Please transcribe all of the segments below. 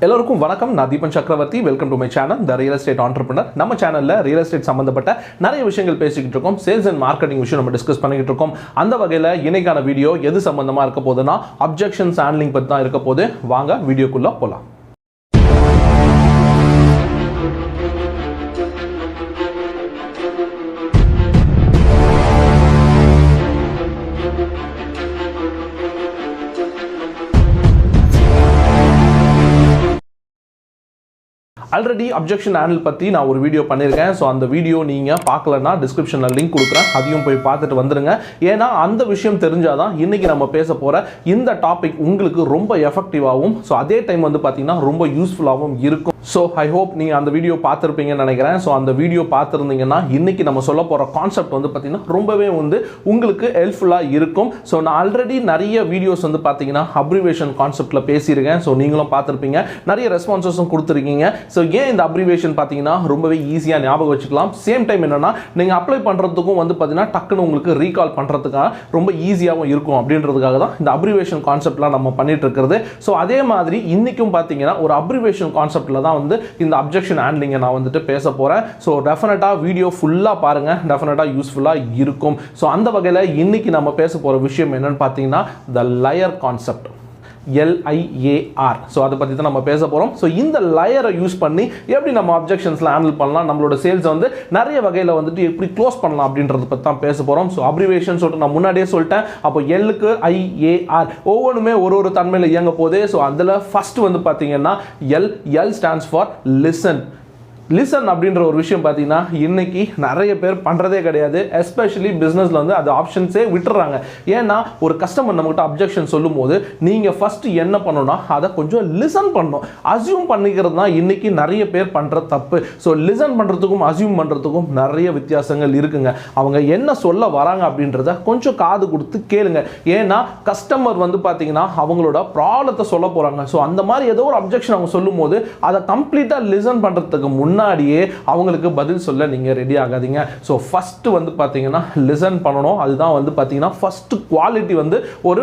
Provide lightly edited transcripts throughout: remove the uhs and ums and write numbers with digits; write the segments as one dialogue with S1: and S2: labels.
S1: எல்லாருக்கும் வணக்கம். நான் தீபன் சக்கரவர்த்தி. Welcome to my channel the real estate entrepreneur. நம்ம சேனல்ல ரியல் எஸ்டேட் சம்பந்தப்பட்ட நிறைய விஷயங்கள் பேசிக்கிட்டு இருக்கோம். சேல்ஸ் அண்ட் மார்க்கெட்டிங் விஷயம் நம்ம டிஸ்கஸ் பண்ணிக்கிட்டு இருக்கோம். அந்த வகையில் இன்னைக்கான வீடியோ எது சம்பந்தமா இருக்க போதுன்னா அப்ஜெக்ஷன்ஸ் ஹேண்ட்லிங் பற்றி தான் இருக்க போது. வாங்க வீடியோக்குள்ள போலாம். ஆல்ரெடி அப்ஜெக்ஷன் ஹேண்டில் பற்றி நான் ஒரு வீடியோ பண்ணியிருக்கேன். ஸோ அந்த வீடியோ நீங்கள் பார்க்கலன்னா டிஸ்கிரிப்ஷனில் லிங்க் கொடுக்குறேன், அதையும் போய் பார்த்துட்டு வந்துடுங்க. ஏன்னா அந்த விஷயம் தெரிஞ்சாதான் இன்றைக்கி நம்ம பேச போகிற இந்த டாபிக் உங்களுக்கு ரொம்ப எஃபெக்டிவாகவும் ஸோ அதே டைம் வந்து பார்த்தீங்கன்னா ரொம்ப யூஸ்ஃபுல்லாகவும் இருக்கும். ஸோ ஐ ஹோப் நீங்கள் அந்த வீடியோ பார்த்துருப்பீங்கன்னு நினைக்கிறேன். ஸோ அந்த வீடியோ பார்த்துருந்தீங்கன்னா இன்றைக்கி நம்ம சொல்ல போகிற கான்செப்ட் வந்து பார்த்தீங்கன்னா ரொம்பவே வந்து உங்களுக்கு ஹெல்ப்ஃபுல்லாக இருக்கும். ஸோ நான் ஆல்ரெடி நிறைய வீடியோஸ் வந்து பார்த்தீங்கன்னா அப்ரிவேஷன் கான்செப்டில் பேசியிருக்கேன். ஸோ நீங்களும் பார்த்துருப்பீங்க, நிறைய ரெஸ்பான்சஸும் கொடுத்துருக்கீங்க. ஸோ ஏன் இந்த அப்ரிவேஷன் பார்த்தீங்கன்னா ரொம்பவே ஈஸியாக ஞாபகம் வச்சுக்கலாம். சேம் டைம் என்னன்னா நீங்கள் அப்ளை பண்ணுறதுக்கும் வந்து பார்த்தீங்கன்னா டக்குன்னு உங்களுக்கு ரீகால் பண்ணுறதுக்காக ரொம்ப ஈஸியாகவும் இருக்கும் அப்படின்றதுக்காக தான் இந்த அப்ரிவேஷன் கான்செப்ட்லாம் நம்ம பண்ணிட்டு இருக்கிறது. ஸோ அதே மாதிரி இன்னைக்கும் பார்த்தீங்கன்னா ஒரு அப்ரிவேஷன் கான்செப்டில் தான் வந்து இந்த அப்ஜெக்ஷன் ஹேண்ட்லிங்கை நான் வந்துட்டு பேச போகிறேன். ஸோ டெஃபினட்டாக வீடியோ ஃபுல்லாக பாருங்கள், டெஃபினட்டாக யூஸ்ஃபுல்லாக இருக்கும். ஸோ அந்த வகையில் இன்னைக்கு நம்ம பேச போகிற விஷயம் என்னன்னு பார்த்தீங்கன்னா த லயர் கான்செப்ட், L.I.A.R. ஸோ அதை பற்றி தான் நம்ம பேச போகிறோம். ஸோ இந்த லயரை யூஸ் பண்ணி எப்படி நம்ம அப்ஜெக்ஷன்ஸில் ஹேண்டில் பண்ணலாம், நம்மளோட சேல்ஸை வந்து நிறைய வகையில் வந்துட்டு எப்படி க்ளோஸ் பண்ணலாம் அப்படின்றத பற்றி தான் பேச போகிறோம். ஸோ அப்ரிவேஷன் சொல்லிட்டு நான் முன்னாடியே சொல்லிட்டேன். அப்போ எல்லுக்கு I.A.R ஒவ்வொன்றுமே ஒரு தன்மையில் இயங்க போதே. ஸோ அதில் ஃபர்ஸ்ட் வந்து பார்த்தீங்கன்னா L stands for listen. Listen அப்படின்ற ஒரு விஷயம் பார்த்தீங்கன்னா இன்னைக்கு நிறைய பேர் பண்ணுறதே கிடையாது. எஸ்பெஷலி பிஸ்னஸில் வந்து அது ஆப்ஷன்ஸே விட்டுறாங்க. ஏன்னா ஒரு கஸ்டமர் நம்மகிட்ட அப்ஜெக்ஷன் சொல்லும் போது நீங்கள் ஃபஸ்ட்டு என்ன பண்ணணும்னா அதை கொஞ்சம் லிசன் பண்ணணும். அசியூம் பண்ணிக்கிறது தான் இன்னைக்கு நிறைய பேர் பண்ணுற தப்பு. ஸோ லிசன் பண்ணுறதுக்கும் அசியூம் பண்ணுறதுக்கும் நிறைய வித்தியாசங்கள் இருக்குங்க. அவங்க என்ன சொல்ல வராங்க அப்படின்றத கொஞ்சம் காது கொடுத்து கேளுங்க. ஏன்னா கஸ்டமர் வந்து பார்த்தீங்கன்னா அவங்களோட ப்ராப்ளத்தை சொல்ல போகிறாங்க. ஸோ அந்த மாதிரி ஏதோ ஒரு அப்ஜெக்ஷன் அவங்க சொல்லும் போது அதை கம்ப்ளீட்டாக லிசன் பண்ணுறதுக்கு முன்னாடியே அவங்களுக்கு பதில் சொல்ல நீங்க ரெடி ஆகாதீங்க. ஸோ ஃபர்ஸ்ட் வந்து பார்த்தீங்கன்னா லிசன் பண்ணணும். அதுதான் வந்து பார்த்தீங்கன்னா ஃபர்ஸ்ட் குவாலிட்டி வந்து ஒரு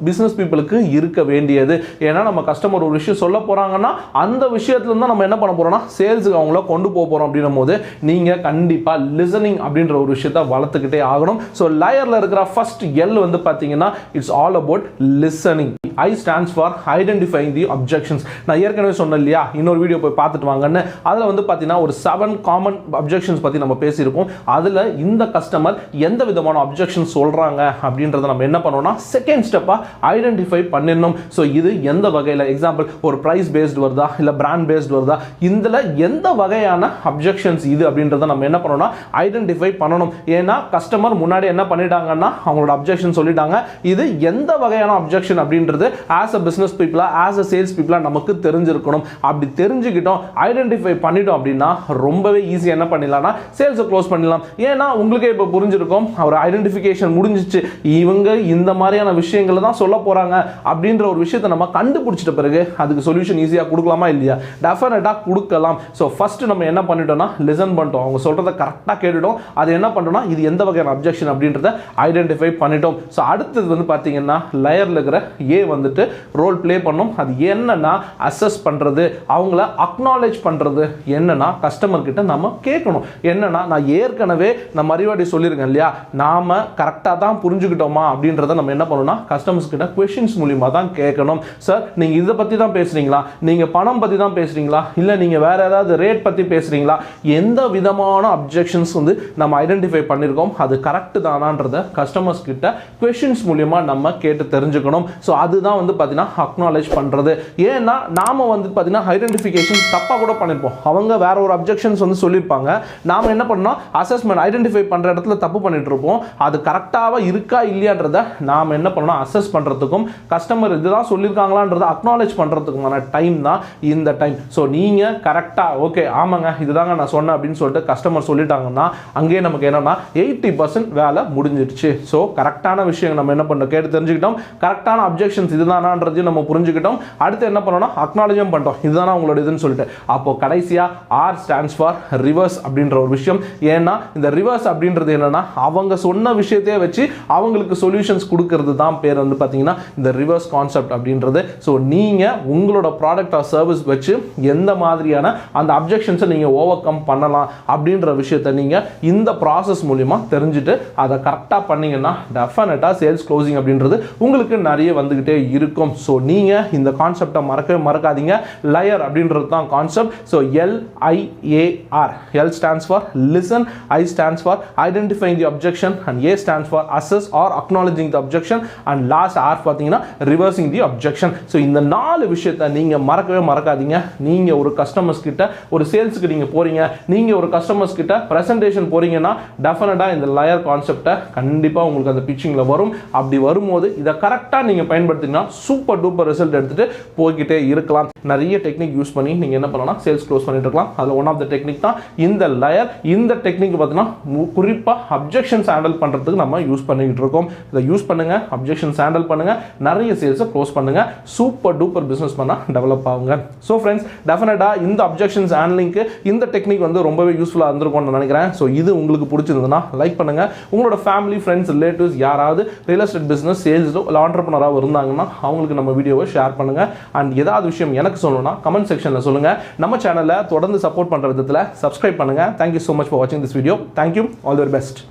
S1: பிஸ்னஸ் பீப்புளுக்கு இருக்க வேண்டியது. ஏன்னா நம்ம கஸ்டமர் ஒரு விஷயம் சொல்ல போறாங்கன்னா அந்த விஷயத்துல இருந்தா நம்ம என்ன பண்ண போறோம்னா சேல்ஸுக்கு அவங்கள கொண்டு போக போறோம் அப்படின்னும் போது நீங்க கண்டிப்பா லிசனிங் அப்படின்ற ஒரு விஷயத்தை வளர்த்துக்கிட்டே ஆகணும். ஸோ லயர்ல இருக்கிற ஃபர்ஸ்ட் எல் வந்து பார்த்தீங்கன்னா it's all about listening. I stands for identifying the objections. நான் ஏற்கனவே சொன்னேன் இல்லையா, இன்னொரு வீடியோ போய் பார்த்துட்டு வாங்கன்னு. அதில் வந்து பார்த்தீங்கன்னா ஒரு 7 காமன் அப்ஜெக்ஷன்ஸ் பற்றி நம்ம பேசியிருப்போம். அதில் இந்த கஸ்டமர் எந்த விதமான அப்ஜெக்ஷன் சொல்கிறாங்க அப்படின்றத நம்ம என்ன பண்ணோம்னா செகண்ட் ஸ்டெப்பாக ஐடென்டிஃபை பண்ணிடணும். ஸோ இது எந்த வகையில், எக்ஸாம்பிள் ஒரு ப்ரைஸ் பேஸ்டு வருதா இல்லை பிராண்ட் பேஸ்டு வருதா, இதில் எந்த வகையான அப்ஜெக்ஷன்ஸ் இது அப்படின்றத நம்ம என்ன பண்ணோம்னா ஐடென்டிஃபை பண்ணணும். ஏன்னா கஸ்டமர் முன்னாடி என்ன பண்ணிட்டாங்கன்னா அவங்களோட அப்ஜெக்ஷன் சொல்லிட்டாங்க. இது எந்த வகையான அப்ஜெக்ஷன் அப்படின்றது as a business people, as a sales people நமக்கு தெரிஞ்சிருக்கணும். அப்படி தெரிஞ்சுக்கிட்டோம், ஐடென்டிஃபை பண்ணிட்டோம் அப்படின்னா ரொம்பவே ஈஸி என்ன பண்ணிடலாம்னா சேல்ஸை க்ளோஸ் பண்ணிடலாம். ஏன்னா உங்களுக்கே இப்போ புரிஞ்சிருக்கும் ஒரு ஐடென்டிஃபிகேஷன் முடிஞ்சிச்சு, இவங்க இந்த மாதிரியான விஷயங்களை தான் சொல்ல போறாங்க அப்படின்ற ஒரு விஷயத்தை நம்ம கண்டுபிடிச்சிட்ட பிறகு அதுக்கு சொல்யூஷன் ஈஸியாக கொடுக்கலாமா இல்லையா? டெஃபினட்டாக கொடுக்கலாம். ஸோ ஃபர்ஸ்ட் நம்ம என்ன பண்ணிட்டோம்னா லிசன் பண்ணிட்டோம், அவங்க சொல்றதை கரெக்டாக கேட்டுட்டோம். அது என்ன பண்ணிட்டோம்னா இது எந்த வகையான அப்ஜெக்ஷன் அப்படின்றத ஐடென்டிஃபை பண்ணிட்டோம். ஸோ அடுத்தது வந்து பார்த்தீங்கன்னா லயர்ல இருக்கிற ஏ வந்துட்டு ரோல் பிளே பண்ணும். அது என்னன்னா அசஸ் பண்றது, அவங்கள அக்னாலேஜ் பண்றது. என்னன்னா கஸ்டமர் கிட்ட நம்ம கேட்கணும். என்னன்னா நான் ஏற்கனவே நம்ம அறிவாடி சொல்லியிருக்கேன் இல்லையா, நாம கரெக்டாக தான் புரிஞ்சுக்கிட்டோமா அப்படின்றத நம்ம என்ன பண்ணணும்னா கஸ்டமர்ஸ் கிட்ட கொஸ்டின்ஸ் மூலியமா தான் கேட்கணும். சார் நீங்க இதை பத்தி தான் பேசுறீங்களா, நீங்க பணம் பத்தி தான் பேசுறீங்களா, இல்ல நீங்க வேற ஏதாவது ரேட் பத்தி பேசுறீங்களா, எந்த விதமான அப்ஜெக்ஷன்ஸ் வந்து நம்ம ஐடென்டிஃபை பண்ணிருக்கோம் அது கரெக்ட் தானான்றத கஸ்டமர்ஸ் கிட்ட கொஸ்டின்ஸ் மூலியமா நம்ம கேட்டு தெரிஞ்சுக்கணும். ஸோ அதுதான் வந்து பார்த்தீங்கன்னா அக்னாலேஜ் பண்ணுறது. ஏன்னா நாம வந்து பார்த்தீங்கன்னா ஐடென்டிஃபிகேஷன் தப்பாக கூட பண்ணியிருப்போம். அவங்க வேற ஒரு அப்ஜெக்ஷன்ஸ் வந்து சொல்லியிருப்பாங்க, நாம என்ன பண்ணோம் அசஸ்மெண்ட் ஐடென்டிஃபை பண்ணுற இடத்துல தப்பு பண்ணிட்டு இருப்போம். அது கரெக்டாக இருக்கா இல்லையான்றத நாம என்ன பண்ணணும் அசஸ் பண்ணுறதுக்கும் கஸ்டமர் இதுதான் சொல்லியிருக்காங்களான்றதை அக்னாலேஜ் பண்ணுறதுக்குமான டைம் தான் இந்த டைம். ஸோ நீங்கள் கரெக்டாக ஓகே ஆமாங்க இதுதாங்க நான் சொன்னேன் அப்படின்னு சொல்லிட்டு கஸ்டமர் சொல்லிட்டாங்கன்னா அங்கேயே நமக்கு என்னன்னா 80% வேலை முடிஞ்சிடுச்சு. ஸோ கரெக்டான விஷயம் நம்ம என்ன பண்ணோம் கேட்டு தெரிஞ்சுக்கிட்டோம். கரெக்டான அப்ஜெக்ஷன்ஸ் இதுதானான்றதையும் நம்ம புரிஞ்சுக்கிட்டோம். அடுத்து என்ன பண்ணோம்னா அக்னாலஜும் பண்ணிட்டோம், இதுதானா உங்களோட இதுன்னு சொல்லிட்டு. அப்போ கடைசியா ஆர் ஸ்டாண்ட்ஸ் ஃபார் ரிவர்ஸ் அப்படின்ற ஒரு விஷயம். ஏன்னா இந்த ரிவர்ஸ் அப்படின்றது என்னன்னா அவங்க சொன்ன விஷயத்தையே வச்சு அவங்களுக்கு சொல்யூஷன்ஸ் கொடுக்கிறது தான் பேர் வந்து பார்த்தீங்கன்னா இந்த ரிவர்ஸ் கான்செப்ட் அப்படின்றது. ஸோ நீங்கள் உங்களோட ப்ராடக்ட் ஆர் சர்வீஸ் வச்சு எந்த மாதிரியான அந்த அப்ஜெக்ஷன்ஸை நீங்கள் ஓவர் கம் பண்ணலாம் அப்படின்ற விஷயத்தை நீங்கள் இந்த ப்ராசஸ் மூலிமா தெரிஞ்சுட்டு அதை கரெக்டாக பண்ணீங்கன்னா டெஃபினட்டாக சேல்ஸ் க்ளோசிங் அப்படின்றது உங்களுக்கு நிறைய வந்துக்கிட்டே இருக்கும். ஸோ நீங்கள் இந்த கான்செப்டை மறக்கவே மறக்காதீங்க. LIAR அப்படின்றது தான் concept. So L.I.A.R. L stands for listen, I stands for identifying the objection, and A stands for assess or acknowledging the objection, and last R பார்த்தீங்கன்னா reversing the objection. ஸோ இந்த 4 விஷயத்தை நீங்கள் மறக்கவே மறக்காதீங்க. நீங்கள் ஒரு கஸ்டமர்ஸ் கிட்ட ஒரு சேல்ஸுக்கு நீங்கள் போகிறீங்க, நீங்கள் ஒரு கஸ்டமர்ஸ் கிட்ட ப்ரெசன்டேஷன் போகிறீங்கன்னா டெஃபினட்டாக இந்த LIAR கான்செப்டை கண்டிப்பாக உங்களுக்கு அந்த பிச்சிங்கில் வரும். அப்படி வரும்போது இதை கரெக்டாக நீங்கள் பயன்படுத்தினா சூப்பர் டூப்பர் ரிசல்ட் எடுத்துகிட்டு போய்கிட்டே இருக்கலாம். நிறைய டெக்னிக் யூஸ் பண்ணி நீங்கள் என்ன பண்ணலாம், சேல்ஸ் க்ளோஸ் பண்ணிட்டு இருக்கலாம். அதில் ஒன் ஆஃப் த டெக்னிக் தான் இந்த LIAR. இந்த டெக்னிக் பார்த்தீங்கன்னா குறிப்பாக அப்ஜெக்ஷன்ஸ் ஹேண்டில் பண்ணுறதுக்கு நம்ம யூஸ் பண்ணிக்கிட்டு இருக்கோம். இதை யூஸ் பண்ணுங்கள், அப்ஜெக்ஷன்ஸ் ஹேண்டில் பண்ணுங்கள், நிறைய சேல்ஸை க்ளோஸ் பண்ணுங்கள், சூப்பர் டூப்பர் பிஸ்னஸ் பண்ணால் டெவலப் ஆகுங்க. ஸோ ஃப்ரெண்ட்ஸ், டெஃபினட்டாக இந்த அப்ஜெக்ஷன்ஸ் ஹேண்ட்லிங்க்கு இந்த டெக்னிக் வந்து ரொம்பவே யூஸ்ஃபுல்லாக இருந்திருக்கும்னு நினைக்கிறேன். ஸோ இது உங்களுக்கு பிடிச்சிருந்ததுன்னா லைக் பண்ணுங்கள். உங்களோட ஃபேமிலி, ஃப்ரெண்ட்ஸ், ரிலேட்டிவ்ஸ் யாராவது ரியல் எஸ்டேட் பிஸ்னஸ், சேல்ஸோ இல்லை ஆண்டர்ப்ரனராக இருந்தாங்கன்னா அவங்களுக்கு நம்ம வீடியோவை ஷேர் பண்ணுங்கள். அண்ட் ஏதாவது விஷயம் எனக்கு சொல்லணும்னா கமெண்ட் செக்ஷனில் சொல்லுங்கள். நம்ம சேனலை தொடர்ந்து சப்போர்ட் பண்ணுற விதத்தில் சப்ஸ்கிரைப் பண்ணுங்கள். தேங்க்யூ ஸோ மச் ஃபார் வாட்சிங் this video. Thank you. All the best.